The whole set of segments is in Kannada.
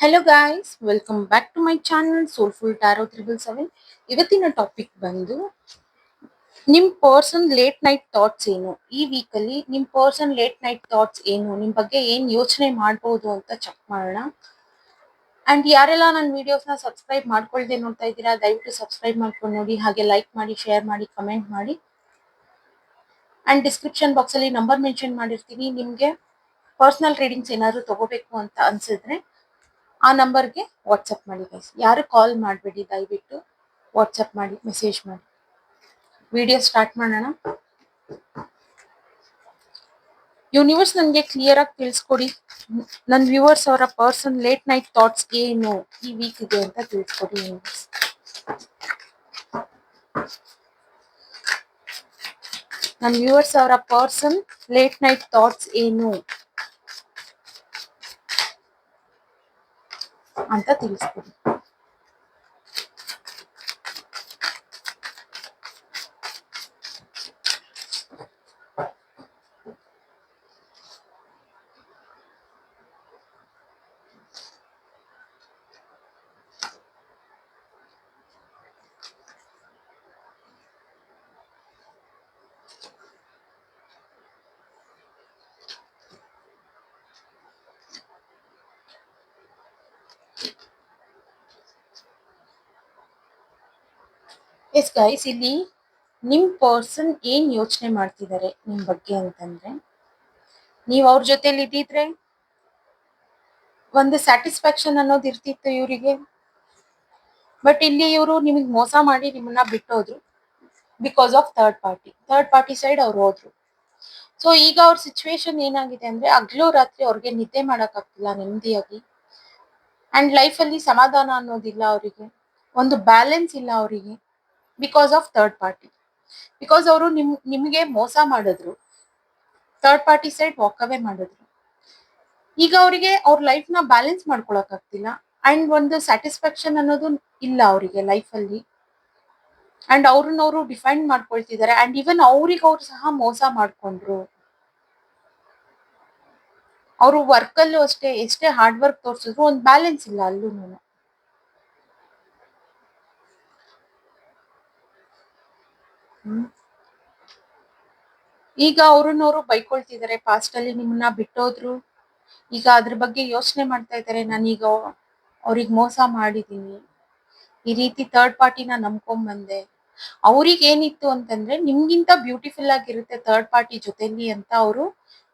Hello guys, welcome back to my channel soulful tarot 777. ಇವತ್ತಿನ ಟಾಪಿಕ್ ಬಂದು ನಿಮ್ ಪರ್ಸನ್ ಲೇಟ್ ನೈಟ್ ಥಾಟ್ಸ್ ಏನು, ಈ ವೀಕಲ್ಲಿ ನಿಮ್ ಪರ್ಸನ್ ಲೇಟ್ ನೈಟ್ ಥಾಟ್ಸ್ ಏನು, ನಿಮ್ ಬಗ್ಗೆ ಏನ್ ಯೋಚನೆ ಮಾಡ್ಬೋದು ಅಂತ ಚೆಕ್ ಮಾಡೋಣ. ಅಂಡ್ ಯಾರೆಲ್ಲ ನನ್ನ ವಿಡಿಯೋಸ್ನ ಸಬ್ಸ್ಕ್ರೈಬ್ ಮಾಡ್ಕೊಳ್ದೆ ನೋಡ್ತಾ ಇದ್ದೀರಾ, ದಯವಿಟ್ಟು ಸಬ್ಸ್ಕ್ರೈಬ್ ಮಾಡ್ಕೊಂಡು ನೋಡಿ, ಹಾಗೆ ಲೈಕ್ ಮಾಡಿ, ಶೇರ್ ಮಾಡಿ, ಕಮೆಂಟ್ ಮಾಡಿ. ಅಂಡ್ ಡಿಸ್ಕ್ರಿಪ್ಷನ್ ಬಾಕ್ಸಲ್ಲಿ ನಂಬರ್ ಮೆನ್ಷನ್ ಮಾಡಿರ್ತೀನಿ. ನಿಮಗೆ ಪರ್ಸನಲ್ ರೀಡಿಂಗ್ಸ್ ಏನಾದ್ರು ತಗೋಬೇಕು ಅಂತ ಅನ್ಸಿದ್ರೆ ಆ ನಂಬರ್ಗೆ ವಾಟ್ಸಪ್ ಮಾಡಿ ಗೈಸ್. ಯಾರು ಕಾಲ್ ಮಾಡಬೇಡಿ, ದಯವಿಟ್ಟು ವಾಟ್ಸಪ್ ಮಾಡಿ, ಮೆಸೇಜ್ ಮಾಡಿ. ವಿಡಿಯೋ ಸ್ಟಾರ್ಟ್ ಮಾಡೋಣ. ಯೂನಿವರ್ಸ್ ನನಗೆ ಕ್ಲಿಯರ್ ಆಗಿ ತಿಳಿಸ್ಕೊಡಿ, ನನ್ನ ವ್ಯೂವರ್ಸ್ ಅವರ ಪರ್ಸನ್ ಲೇಟ್ ನೈಟ್ ಥಾಟ್ಸ್ ಏನು ಈ ವೀಕ್ ಇದೆ ಅಂತ ತಿಳಿಸ್ಕೊಡಿ ಯೂನಿವರ್ಸ್. ನನ್ನ ವ್ಯೂವರ್ಸ್ ಅವರ ಪರ್ಸನ್ ಲೇಟ್ ನೈಟ್ ಥಾಟ್ಸ್ ಏನು ಅಂತ ತಿಳಿಸ್ಕೊಡಿ. ಎಸ್ ಗೈಸ್, ಇಲ್ಲಿ ನಿಮ್ ಪರ್ಸನ್ ಏನ್ ಯೋಚನೆ ಮಾಡ್ತಿದ್ದಾರೆ ನಿಮ್ ಬಗ್ಗೆ ಅಂತಂದ್ರೆ, ನೀವ್ ಅವ್ರ ಜೊತೆಲಿ ಇದ್ದಿದ್ರೆ ಒಂದು ಸ್ಯಾಟಿಸ್ಫ್ಯಾಕ್ಷನ್ ಅನ್ನೋದು ಇರ್ತಿತ್ತು ಇವರಿಗೆ. ಬಟ್ ಇಲ್ಲಿ ಇವರು ನಿಮಗೆ ಮೋಸ ಮಾಡಿ ನಿಮ್ಮನ್ನ ಬಿಟ್ಟೋದ್ರು because of third party side ಅವ್ರು ಹೋದ್ರು. ಸೊ ಈಗ ಅವ್ರ ಸಿಚುವೇಶನ್ ಏನಾಗಿದೆ ಅಂದ್ರೆ, ಹಗ್ಲು ರಾತ್ರಿ ಅವ್ರಿಗೆ ನಿದ್ದೆ ಮಾಡಕ್ ಆಗ್ತಿಲ್ಲ ನೆಮ್ಮದಿಯಾಗಿ. ಅಂಡ್ ಲೈಫ್ ಅಲ್ಲಿ ಸಮಾಧಾನ ಅನ್ನೋದಿಲ್ಲ ಅವರಿಗೆ, ಒಂದು ಬ್ಯಾಲೆನ್ಸ್ ಇಲ್ಲ ಅವರಿಗೆ because of third party. Because ಅವರು ನಿಮ್ಗೆ ಮೋಸ ಮಾಡಿದ್ರು, ಥರ್ಡ್ ಪಾರ್ಟಿ ಸೈಡ್ ವಾಕ್ ಅವೇ ಮಾಡಿದ್ರು. ಈಗ ಅವರಿಗೆ ಅವ್ರ ಲೈಫ್ ನ ಬ್ಯಾಲೆನ್ಸ್ ಮಾಡ್ಕೊಳಕ್ ಆಗ್ತಿಲ್ಲ. ಅಂಡ್ ಒಂದು ಸ್ಯಾಟಿಸ್ಫ್ಯಾಕ್ಷನ್ ಅನ್ನೋದು ಇಲ್ಲ ಅವರಿಗೆ ಲೈಫ್ ಅಲ್ಲಿ. ಅಂಡ್ ಅವ್ರನ್ನವರು ಡಿಫೈನ್ ಮಾಡ್ಕೊಳ್ತಿದ್ದಾರೆ. ಅಂಡ್ ಇವನ್ ಅವ್ರಿಗೆ ಅವ್ರು ಸಹ ಮೋಸ ಮಾಡ್ಕೊಂಡ್ರು. ಅವರು ವರ್ಕ್ ಅಲ್ಲೂ ಅಷ್ಟೇ, ಎಷ್ಟೇ ಹಾರ್ಡ್ ವರ್ಕ್ ತೋರ್ಸಿದ್ರು ಒಂದು ಬ್ಯಾಲೆನ್ಸ್ ಇಲ್ಲ ಅಲ್ಲೂ. ಈಗ ಅವ್ರನ್ನವರು ಬೈಕೊಳ್ತಿದ್ದಾರೆ, ಪಾಸ್ಟ್ ಅಲ್ಲಿ ನಿಮ್ಮನ್ನ ಬಿಟ್ಟೋದ್ರು, ಈಗ ಅದ್ರ ಬಗ್ಗೆ ಯೋಚನೆ ಮಾಡ್ತಾ ಇದ್ದಾರೆ. ನಾನೀಗ ಅವ್ರಿಗೆ ಮೋಸ ಮಾಡಿದೀನಿ, ಈ ರೀತಿ ಥರ್ಡ್ ಪಾರ್ಟಿನ ನಂಬ್ಕೊಂಡ್ ಬಂದೆ. ಅವ್ರಿಗೆ ಏನಿತ್ತು ಅಂತಂದ್ರೆ, ನಿಮ್ಗಿಂತ ಬ್ಯೂಟಿಫುಲ್ ಆಗಿರುತ್ತೆ ಥರ್ಡ್ ಪಾರ್ಟಿ ಜೊತೆಲಿ ಅಂತ ಅವರು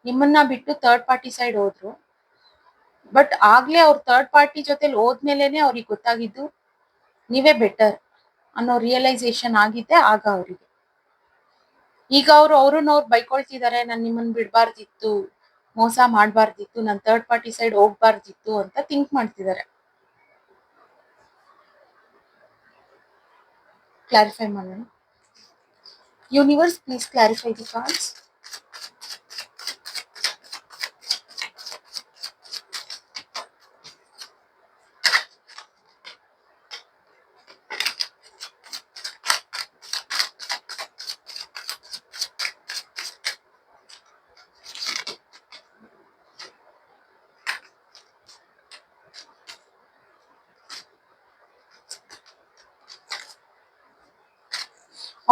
ನಿಮ್ಮನ್ನ ಬಿಟ್ಟು ಥರ್ಡ್ ಪಾರ್ಟಿ ಸೈಡ್ ಹೋದ್ರು. ಬಟ್ ಆಗ್ಲೇ ಅವ್ರ ಥರ್ಡ್ ಪಾರ್ಟಿ ಜೊತೆಲಿ ಹೋದ್ಮೇಲೆನೆ ಅವ್ರಿಗೆ ಗೊತ್ತಾಗಿದ್ದು ನೀವೇ ಬೆಟರ್ ಅನ್ನೋ ರಿಯಲೈಸೇಷನ್ ಆಗಿದೆ ಆಗ ಅವರಿಗೆ. ಈಗ ಅವ್ರನ್ನವ್ರು ಬೈಕೊಳ್ತಿದ್ದಾರೆ, ನಾನು ನಿಮ್ಮನ್ನ ಬಿಡ್ಬಾರ್ದಿತ್ತು, ಮೋಸ ಮಾಡ್ಬಾರ್ದಿತ್ತು, ನಾನು ಥರ್ಡ್ ಪಾರ್ಟಿ ಸೈಡ್ ಹೋಗ್ಬಾರ್ದಿತ್ತು ಅಂತ ಥಿಂಕ್ ಮಾಡ್ತಿದ್ದಾರೆ. ಕ್ಲಾರಿಫೈ ಮಾಡೋಣ. Universe please clarify the cards.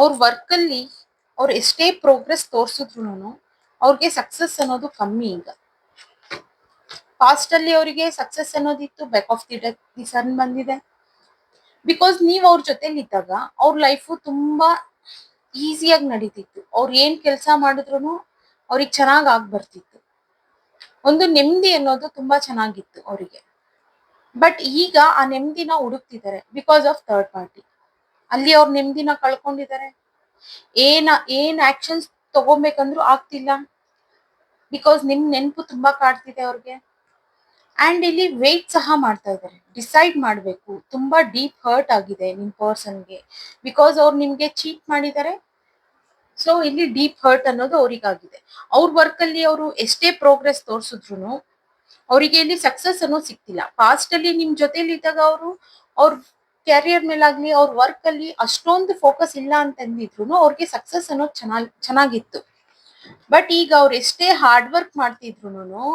ಅವ್ರ ವರ್ಕ್ ಅಲ್ಲಿ ಅವ್ರು ಎಷ್ಟೇ ಪ್ರೋಗ್ರೆಸ್ ತೋರ್ಸಿದ್ರು ಅವ್ರಿಗೆ ಸಕ್ಸಸ್ ಅನ್ನೋದು ಕಮ್ಮಿ. ಈಗ ಪಾಸ್ಟ್ ಅಲ್ಲಿ ಅವರಿಗೆ ಸಕ್ಸಸ್ ಅನ್ನೋದಿತ್ತು, ಬ್ಯಾಕ್ ಆಫ್ ದಿ ಸನ್ ಬಂದಿದೆ. ಬಿಕಾಸ್ ನೀವ್ ಅವ್ರ ಜೊತೆಲಿ ಇದ್ದಾಗ ಅವ್ರ ಲೈಫು ತುಂಬಾ ಈಸಿಯಾಗಿ ನಡೀತಿತ್ತು. ಅವ್ರು ಏನ್ ಕೆಲಸ ಮಾಡಿದ್ರು ಅವ್ರಿಗೆ ಚೆನ್ನಾಗ್ ಆಗ್ ಬರ್ತಿತ್ತು. ಒಂದು ನೆಮ್ಮದಿ ಅನ್ನೋದು ತುಂಬಾ ಚೆನ್ನಾಗಿತ್ತು ಅವರಿಗೆ. ಬಟ್ ಈಗ ಆ ನೆಮ್ಮದಿನ ಹುಡುಕ್ತಿದ್ದಾರೆ ಬಿಕಾಸ್ ಆಫ್ ಥರ್ಡ್ ಪಾರ್ಟಿ. ಅಲ್ಲಿ ಅವ್ರ ನೆಮ್ಮದಿನ ಕಳ್ಕೊಂಡಿದ್ದಾರೆ. ಏನ್ ಆಕ್ಷನ್ಸ್ ತಗೋಬೇಕಂದ್ರೂ ಆಗ್ತಿಲ್ಲ ಬಿಕಾಸ್ ನಿಮ್ ನೆನಪು ತುಂಬಾ ಕಾಡ್ತಿದೆ ಅವ್ರಿಗೆ. ಅಂಡ್ ಇಲ್ಲಿ ವೇಟ್ ಸಹ ಮಾಡ್ತಾ ಇದ್ದಾರೆ, ಡಿಸೈಡ್ ಮಾಡ್ಬೇಕು. ತುಂಬಾ ಡೀಪ್ ಹರ್ಟ್ ಆಗಿದೆ ನಿಮ್ ಪರ್ಸನ್ಗೆ ಬಿಕಾಸ್ ಅವ್ರು ನಿಮ್ಗೆ ಚೀಟ್ ಮಾಡಿದ್ದಾರೆ. ಸೊ ಇಲ್ಲಿ ಡೀಪ್ ಹರ್ಟ್ ಅನ್ನೋದು ಅವ್ರಿಗಾಗಿದೆ. ಅವ್ರ ವರ್ಕ್ ಅಲ್ಲಿ ಅವರು ಎಷ್ಟೇ ಪ್ರೋಗ್ರೆಸ್ ತೋರ್ಸಿದ್ರು ಅವರಿಗೆ ಇಲ್ಲಿ ಸಕ್ಸಸ್ ಅನ್ನೋದು ಸಿಕ್ತಿಲ್ಲ. ಪಾಸ್ಟ್ ಅಲ್ಲಿ ನಿಮ್ ಜೊತೆಲಿ ಇದ್ದಾಗ ಅವ್ರ ಕ್ಯಾರಿಯರ್ ಮೇಲಾಗ್ಲಿ ಅವ್ರ ವರ್ಕ್ ಅಲ್ಲಿ ಅಷ್ಟೊಂದು ಫೋಕಸ್ ಇಲ್ಲ ಅಂತಂದಿದ್ರು ಅವ್ರಿಗೆ ಸಕ್ಸಸ್ ಅನ್ನೋದು ಚೆನ್ನಾಗಿತ್ತು. ಬಟ್ ಈಗ ಅವ್ರು ಎಷ್ಟೇ ಹಾರ್ಡ್ ವರ್ಕ್ ಮಾಡ್ತಿದ್ರು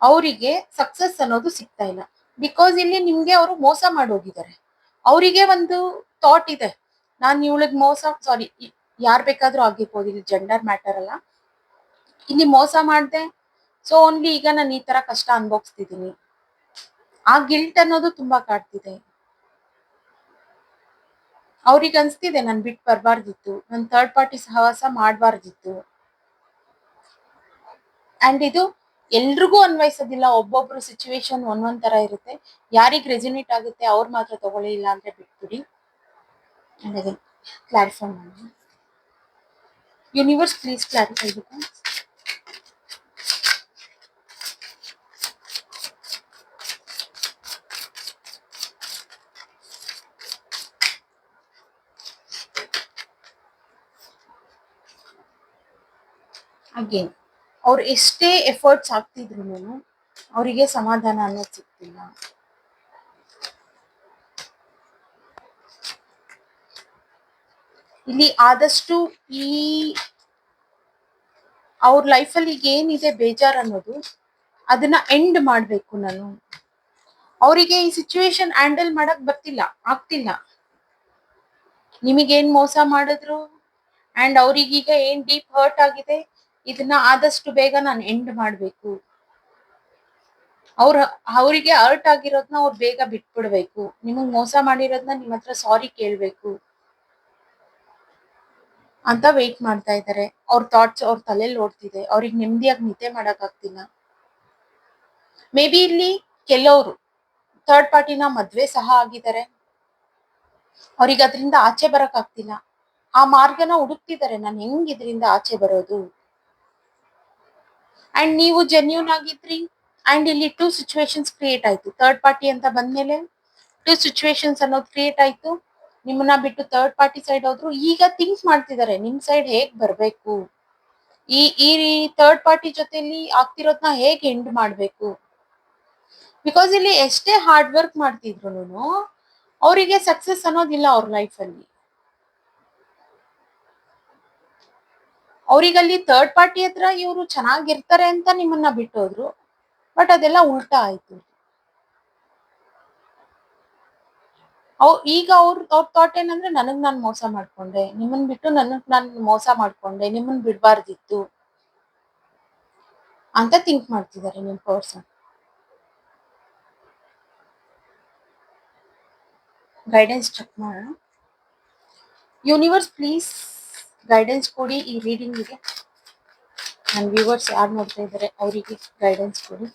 ಅವರಿಗೆ ಸಕ್ಸಸ್ ಅನ್ನೋದು ಸಿಗ್ತಾ ಇಲ್ಲ. ಬಿಕಾಸ್ ಇಲ್ಲಿ ನಿಮ್ಗೆ ಅವರು ಮೋಸ ಮಾಡೋಗಿದ್ದಾರೆ. ಅವರಿಗೆ ಒಂದು ಥಾಟ್ ಇದೆ, ನಾನು ಇವಳಿಗೆ ಮೋಸ, ಸಾರಿ, ಯಾರ್ ಬೇಕಾದ್ರೂ ಆಗಿರ್ಬೋದು, ಇಲ್ಲಿ ಜೆಂಡರ್ ಮ್ಯಾಟರ್ ಅಲ್ಲ, ಇಲ್ಲಿ ಮೋಸ ಮಾಡ್ದೆ, ಸೊ ಓನ್ಲಿ ಈಗ ನಾನು ಈ ತರ ಕಷ್ಟ ಅನ್ಭೋಗಿಸ್ತಿದ್ದೀನಿ. ಆ ಗಿಲ್ಟ್ ಅನ್ನೋದು ತುಂಬಾ ಕಾಡ್ತಿದೆ. ಅವ್ರಿಗೆ ಅನ್ಸ್ತಿದೆ ನಾನು ಬಿಟ್ಟು ಬರ್ಬಾರ್ದಿತ್ತು, ನಾನು ಥರ್ಡ್ ಪಾರ್ಟಿ ಸಹವಾಸ ಮಾಡಬಾರ್ದಿತ್ತು. ಅಂಡ್ ಇದು ಎಲ್ರಿಗೂ ಅನ್ವಯಿಸೋದಿಲ್ಲ, ಒಬ್ಬೊಬ್ರು ಸಿಚುವೇಶನ್ ಒಂದೊಂದ್ ತರ ಇರುತ್ತೆ. ಯಾರಿಗ್ ರೆಸಿನೇಟ್ ಆಗುತ್ತೆ ಅವ್ರು ಮಾತ್ರ ತಗೊಳ್ಳಿ, ಇಲ್ಲ ಅಂದ್ರೆ ಬಿಟ್ಬಿಡಿ. ಅಂಡ್ ಅಗೇನ್ ಕ್ಲಾರಿಫೈ ಮಾಡಿ. Universe please clarify because again ಅವ್ರು ಎಷ್ಟೇ ಎಫರ್ಟ್ಸ್ ಆಗ್ತಿದ್ರು ಅವರಿಗೆ ಸಮಾಧಾನ ಅನ್ನೋದು ಸಿಗ್ತಿಲ್ಲ. ಇಲ್ಲಿ ಆದಷ್ಟು ಈ ಅವ್ರ ಲೈಫಲ್ಲಿ ಈಗ ಏನಿದೆ ಬೇಜಾರ್ ಅನ್ನೋದು, ಅದನ್ನ ಎಂಡ್ ಮಾಡ್ಬೇಕು ನಾನು. ಅವರಿಗೆ ಈ ಸಿಚುವೇಶನ್ ಹ್ಯಾಂಡಲ್ ಮಾಡಕ್ ಆಗ್ತಿಲ್ಲ. ನಿಮಗೇನ್ ಮೋಸ ಮಾಡಿದ್ರು ಅಂಡ್ ಅವ್ರಿಗೀಗ ಏನ್ ಡೀಪ್ ಹರ್ಟ್ ಆಗಿದೆ, ಇದನ್ನ ಆದಷ್ಟು ಬೇಗ ನಾನು ಎಂಡ್ ಮಾಡ್ಬೇಕು. ಅವರಿಗೆ ಹರ್ಟ್ ಆಗಿರೋದ್ನ ಅವ್ರು ಬೇಗ ಬಿಟ್ಬಿಡ್ಬೇಕು. ನಿಮಗ್ ಮೋಸ ಮಾಡಿರೋದ್ನ ನಿಮ್ ಹತ್ರ ಸಾರಿ ಕೇಳ್ಬೇಕು ಅಂತ ವೇಟ್ ಮಾಡ್ತಾ ಇದ್ದಾರೆ. ಅವ್ರ ಥಾಟ್ಸ್ ಅವ್ರ ತಲೆಯಲ್ಲಿ ಓಡ್ತಿದೆ. ಅವ್ರಿಗೆ ನೆಮ್ಮದಿಯಾಗಿ ನಿದ್ದೆ ಮಾಡಕ್ ಆಗ್ತಿಲ್ಲ. ಮೇ ಬಿ ಇಲ್ಲಿ ಕೆಲವರು ಥರ್ಡ್ ಪಾರ್ಟಿನ ಮದ್ವೆ ಸಹ ಆಗಿದ್ದಾರೆ. ಅವ್ರಿಗೆ ಅದರಿಂದ ಆಚೆ ಬರಕ್ ಆಗ್ತಿಲ್ಲ. ಆ ಮಾರ್ಗನ ಹುಡುಕ್ತಿದ್ದಾರೆ, ನಾನು ಹೆಂಗ್ ಇದರಿಂದ ಆಚೆ ಬರೋದು. ಅಂಡ್ ನೀವು ಜೆನ್ಯೂನ್ ಆಗಿದ್ರಿ, ಅಂಡ್ ಇಲ್ಲಿ 2 ಸಿಚುವೇಶನ್ಸ್ ಕ್ರಿಯೇಟ್ ಆಯ್ತು. ಥರ್ಡ್ ಪಾರ್ಟಿ ಅಂತ ಬಂದ್ಮೇಲೆ 2 ಸಿಚುವೇಶನ್ಸ್ ಅನ್ನೋದು ಕ್ರಿಯೇಟ್ ಆಯ್ತು. ನಿಮ್ಮನ್ನ ಬಿಟ್ಟು ಥರ್ಡ್ ಪಾರ್ಟಿ ಸೈಡ್ ಹೋದ್ರು. ಈಗ ಥಿಂಕ್ ಮಾಡ್ತಿದ್ದಾರೆ ನಿಮ್ ಸೈಡ್ ಹೇಗ್ ಬರ್ಬೇಕು, ಈ ಥರ್ಡ್ ಪಾರ್ಟಿ ಜೊತೆಲಿ ಆಗ್ತಿರೋದ್ನ ಹೇಗ್ ಎಂಡ್ ಮಾಡ್ಬೇಕು. ಬಿಕಾಸ್ ಇಲ್ಲಿ ಎಷ್ಟೇ ಹಾರ್ಡ್ ವರ್ಕ್ ಮಾಡ್ತಿದ್ರು ಅವರಿಗೆ ಸಕ್ಸಸ್ ಅನ್ನೋದಿಲ್ಲ ಅವ್ರ ಲೈಫ್ ಅಲ್ಲಿ. ಅವ್ರಿಗಲ್ಲಿ ಥರ್ಡ್ ಪಾರ್ಟಿ ಹತ್ರ ಇವರು ಚೆನ್ನಾಗಿರ್ತಾರೆ ಅಂತ ನಿಮ್ಮನ್ನ ಬಿಟ್ಟೋದ್ರು, ಬಟ್ ಅದೆಲ್ಲ ಉಲ್ಟಾ ಆಯ್ತು. ಈಗ ಅವ್ರ ಥಾಟ್ ಏನಂದ್ರೆ, ನನಗ್ ನಾನ್ ಮೋಸ ಮಾಡ್ಕೊಂಡೆ, ನಿಮ್ಮನ್ ಬಿಟ್ಟು ನಾನ್ ಮೋಸ ಮಾಡ್ಕೊಂಡೆ, ನಿಮ್ಮನ್ ಬಿಡ್ಬಾರ್ದಿತ್ತು ಅಂತ ಥಿಂಕ್ ಮಾಡ್ತಿದ್ದಾರೆ ನಿಮ್ ಪರ್ಸನ್. ಗೈಡೆನ್ಸ್ ಚೆಕ್ ಮಾಡೋಣ. ಯೂನಿವರ್ಸ್ ಪ್ಲೀಸ್ ಗೈಡೆನ್ಸ್ ಕೊಡಿ ಈ ರೀಡಿಂಗಿಗೆ. ನನ್ನ ವ್ಯೂವರ್ಸ್ ಯಾರು ನೋಡ್ತಾ ಇದ್ದಾರೆ ಅವರಿಗೆ ಗೈಡೆನ್ಸ್ ಕೊಡಿ.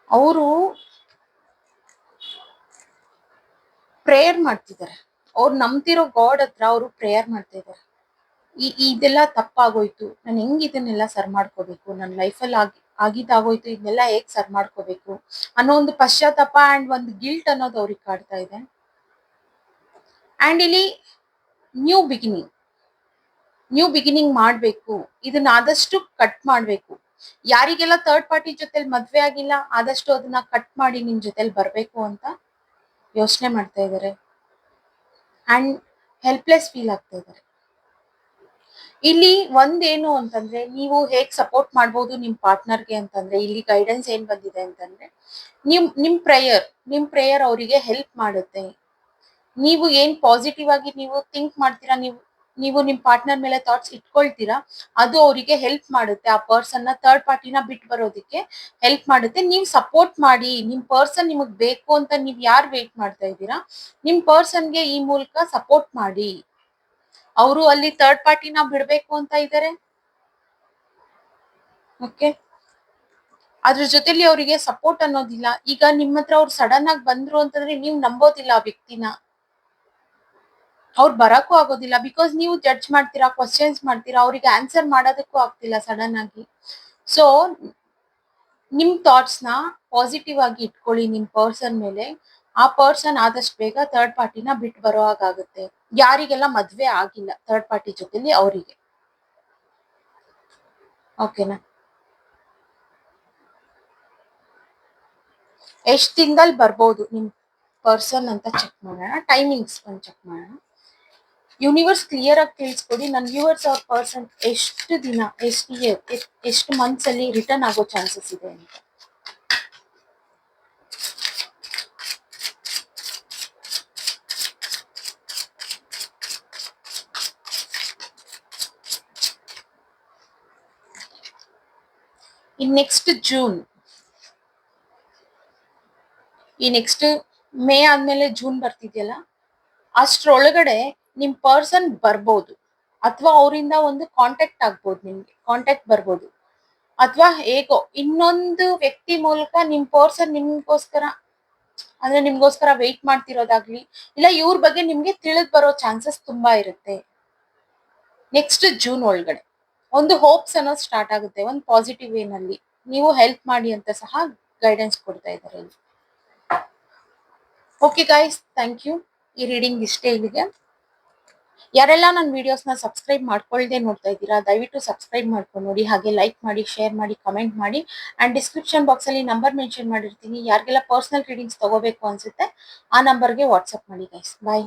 ಅವರು ಪ್ರೇಯರ್ ಮಾಡ್ತಿದ್ದಾರೆ. ಅವ್ರು ನಂಬ್ತಿರೋ ಗಾಡ್ ಹತ್ರ ಅವರು ಪ್ರೇಯರ್ ಮಾಡ್ತಾ ಇದ್ದಾರೆ. ಇದೆಲ್ಲ ತಪ್ಪಾಗೋಯ್ತು, ನಾನು ಹೆಂಗ್ ಇದನ್ನೆಲ್ಲ ಸರ್ ಮಾಡ್ಕೋಬೇಕು, ನನ್ನ ಲೈಫಲ್ಲಿ ಆಗಿದ್ದಾಗೋಯ್ತು, ಇದನ್ನೆಲ್ಲ ಹೇಗ್ ಸರ್ ಮಾಡ್ಕೋಬೇಕು ಅನ್ನೋ ಒಂದು ಪಶ್ಚಾತ್ತಾಪ ಅಂಡ್ ಒಂದು ಗಿಲ್ಟ್ ಅನ್ನೋದು ಅವ್ರಿಗೆ ಕಾಡ್ತಾ ಇದೆ. ಅಂಡ್ ಇಲ್ಲಿ ನ್ಯೂ ಬಿಗಿನಿಂಗ್ ಮಾಡ್ಬೇಕು, ಇದನ್ನ ಆದಷ್ಟು ಕಟ್ ಮಾಡ್ಬೇಕು. ಯಾರಿಗೆಲ್ಲ ಥರ್ಡ್ ಪಾರ್ಟಿ ಜೊತೆಲಿ ಮದ್ವೆ ಆಗಿಲ್ಲ, ಆದಷ್ಟು ಅದನ್ನ ಕಟ್ ಮಾಡಿ ನಿಮ್ ಜೊತೆಲಿ ಬರ್ಬೇಕು ಅಂತ ಯೋಚನೆ ಮಾಡ್ತಾ ಇದ್ದಾರೆ. ಅಂಡ್ ಹೆಲ್ಪ್ಲೆಸ್ ಫೀಲ್ ಆಗ್ತಾ ಇದ್ದಾರೆ. ಇಲ್ಲಿ ಒಂದೇನು ಅಂತಂದ್ರೆ, ನೀವು ಹೇಗ್ ಸಪೋರ್ಟ್ ಮಾಡ್ಬೋದು ನಿಮ್ ಪಾರ್ಟ್ನರ್ಗೆ ಅಂತಂದ್ರೆ, ಇಲ್ಲಿ ಗೈಡೆನ್ಸ್ ಏನ್ ಬಂದಿದೆ ಅಂತಂದ್ರೆ, ನಿಮ್ ಪ್ರೇಯರ್ ಅವರಿಗೆ ಹೆಲ್ಪ್ ಮಾಡುತ್ತೆ. ನೀವು ಏನ್ ಪಾಸಿಟಿವ್ ಆಗಿ ನೀವು ಥಿಂಕ್ ಮಾಡ್ತೀರಾ, ನೀವು ನಿಮ್ ಪಾರ್ಟ್ನರ್ ಮೇಲೆ ಥಾಟ್ಸ್ ಇಟ್ಕೊಳ್ತೀರಾ, ಅದು ಅವರಿಗೆ ಹೆಲ್ಪ್ ಮಾಡುತ್ತೆ. ಆ ಪರ್ಸನ್ ನ ಥರ್ಡ್ ಪಾರ್ಟಿನ ಬಿಟ್ಟು ಬರೋದಕ್ಕೆ ಹೆಲ್ಪ್ ಮಾಡುತ್ತೆ. ನೀವು ಸಪೋರ್ಟ್ ಮಾಡಿ, ನಿಮ್ ಪರ್ಸನ್ ನಿಮಗ್ ಬೇಕು ಅಂತ ನೀವ್ ಯಾರು ವೇಟ್ ಮಾಡ್ತಾ ಇದ್ದೀರಾ, ನಿಮ್ ಪರ್ಸನ್ಗೆ ಈ ಮೂಲಕ ಸಪೋರ್ಟ್ ಮಾಡಿ. ಅವರು ಅಲ್ಲಿ ಥರ್ಡ್ ಪಾರ್ಟಿನ ಬಿಡ್ಬೇಕು ಅಂತ ಇದ್ದಾರೆ. ಓಕೆ, ಅದ್ರ ಜೊತೆಲಿ ಅವರಿಗೆ ಸಪೋರ್ಟ್ ಅನ್ನೋದಿಲ್ಲ. ಈಗ ನಿಮ್ಮ ಹತ್ರ ಅವ್ರು ಸಡನ್ ಆಗಿ ಬಂದ್ರು ಅಂತಂದ್ರೆ ನೀವು ನಂಬೋದಿಲ್ಲ ಆ ವ್ಯಕ್ತಿನ. ಅವ್ರು ಬರಕ್ಕೂ ಆಗೋದಿಲ್ಲ, ಬಿಕಾಸ್ ನೀವು ಜಡ್ಜ್ ಮಾಡ್ತೀರಾ, ಕ್ವಶನ್ಸ್ ಮಾಡ್ತೀರಾ, ಅವ್ರಿಗೆ ಆನ್ಸರ್ ಮಾಡೋದಕ್ಕೂ ಆಗ್ತಿಲ್ಲ ಸಡನ್ ಆಗಿ. ಸೊ ನಿಮ್ ಥಾಟ್ಸ್ ನ ಪಾಸಿಟಿವ್ ಆಗಿ ಇಟ್ಕೊಳ್ಳಿ ನಿಮ್ ಪರ್ಸನ್ ಮೇಲೆ. ಆ ಪರ್ಸನ್ ಆದಷ್ಟು ಬೇಗ ಥರ್ಡ್ ಪಾರ್ಟಿನ ಬಿಟ್ಟು ಬರೋ ಹಾಗಾಗುತ್ತೆ. ಯಾರಿಗೆಲ್ಲ ಮದ್ವೆ ಆಗಿಲ್ಲ ಥರ್ಡ್ ಪಾರ್ಟಿ ಜೊತೆಲಿ ಅವರಿಗೆ. ಓಕೆನಾ? ಎಷ್ಟ್ ದಿನದಲ್ಲಿ ಬರ್ಬೋದು ಪರ್ಸನ್ ಅಂತ ಚೆಕ್ ಮಾಡೋಣ. ಟೈಮಿಂಗ್ಸ್ ಒಂದು ಚೆಕ್ ಮಾಡೋಣ. ಯೂನಿವರ್ಸ್ ಕ್ಲಿಯರ್ ಆಗಿ ತಿಳಿಸ್ಕೊಡಿ ನನ್ನ ವ್ಯೂವರ್ಸ್ ಅವ್ರ ಪರ್ಸನ್ ಎಷ್ಟು ದಿನ, ಎಷ್ಟು ಇಯರ್, ಎಷ್ಟು ಮಂತ್ಸ್ ಅಲ್ಲಿ ರಿಟರ್ನ್ ಆಗೋ ಚಾನ್ಸಸ್ ಇದೆ ಅಂತ. ಇನ್ ನೆಕ್ಸ್ಟ್ ಜೂನ್, ಈ ನೆಕ್ಸ್ಟ್ ಮೇ ಆದ್ಮೇಲೆ ಜೂನ್ ಬರ್ತಿದ್ಯಲ್ಲ, ಅಷ್ಟ್ರೊಳಗಡೆ ನಿಮ್ ಪರ್ಸನ್ ಬರ್ಬೋದು, ಅಥವಾ ಅವರಿಂದ ಒಂದು ಕಾಂಟ್ಯಾಕ್ಟ್ ಆಗ್ಬೋದು, ನಿಮ್ಗೆ ಕಾಂಟ್ಯಾಕ್ಟ್ ಬರ್ಬೋದು, ಅಥವಾ ಹೇಗೋ ಇನ್ನೊಂದು ವ್ಯಕ್ತಿ ಮೂಲಕ ನಿಮ್ ಪರ್ಸನ್ ನಿಮ್ಗೋಸ್ಕರ, ಅಂದ್ರೆ ನಿಮ್ಗೋಸ್ಕರ ವೆಯ್ಟ್ ಮಾಡ್ತಿರೋದಾಗ್ಲಿ, ಇಲ್ಲ ಇವ್ರ ಬಗ್ಗೆ ನಿಮ್ಗೆ ತಿಳಿದ್ ಬರೋ ಚಾನ್ಸಸ್ ತುಂಬಾ ಇರುತ್ತೆ. ನೆಕ್ಸ್ಟ್ ಜೂನ್ ಒಳಗಡೆ ಒಂದು ಹೋಪ್ಸ್ ಅನ್ನೋದು ಸ್ಟಾರ್ಟ್ ಆಗುತ್ತೆ, ಒಂದು ಪಾಸಿಟಿವ್ ವೇನಲ್ಲಿ ನೀವು ಹೆಲ್ಪ್ ಮಾಡಿ ಅಂತ ಸಹ ಗೈಡೆನ್ಸ್ ಕೊಡ್ತಾ ಇದ್ದಾರೆ. Okay guys, thank you. ಈ ರೀಡಿಂಗ್ ಇಷ್ಟೇ ಇಲ್ಲಿಗೆ. ಯಾರೆಲ್ಲ ನನ್ನ ವಿಡಿಯೋಸ್ನ ಸಬ್ಸ್ಕ್ರೈಬ್ ಮಾಡ್ಕೊಳ್ದೆ ನೋಡ್ತಾ ಇದ್ದೀರಾ, ದಯವಿಟ್ಟು ಸಬ್ಸ್ಕ್ರೈಬ್ ಮಾಡ್ಕೊಂಡು ನೋಡಿ, ಹಾಗೆ ಲೈಕ್ ಮಾಡಿ, ಶೇರ್ ಮಾಡಿ, ಕಮೆಂಟ್ ಮಾಡಿ. ಅಂಡ್ ಡಿಸ್ಕ್ರಿಪ್ಷನ್ ಬಾಕ್ಸ್ ಅಲ್ಲಿ ನಂಬರ್ ಮೆನ್ಷನ್ ಮಾಡಿರ್ತೀನಿ. ಯಾರಿಗೆಲ್ಲ ಪರ್ಸನಲ್ ರೀಡಿಂಗ್ಸ್ ತಗೋಬೇಕು ಅನ್ಸುತ್ತೆ ಆ ನಂಬರ್ಗೆ ವಾಟ್ಸ್ಆಪ್ ಮಾಡಿ ಗೈಸ್. ಬಾಯ್.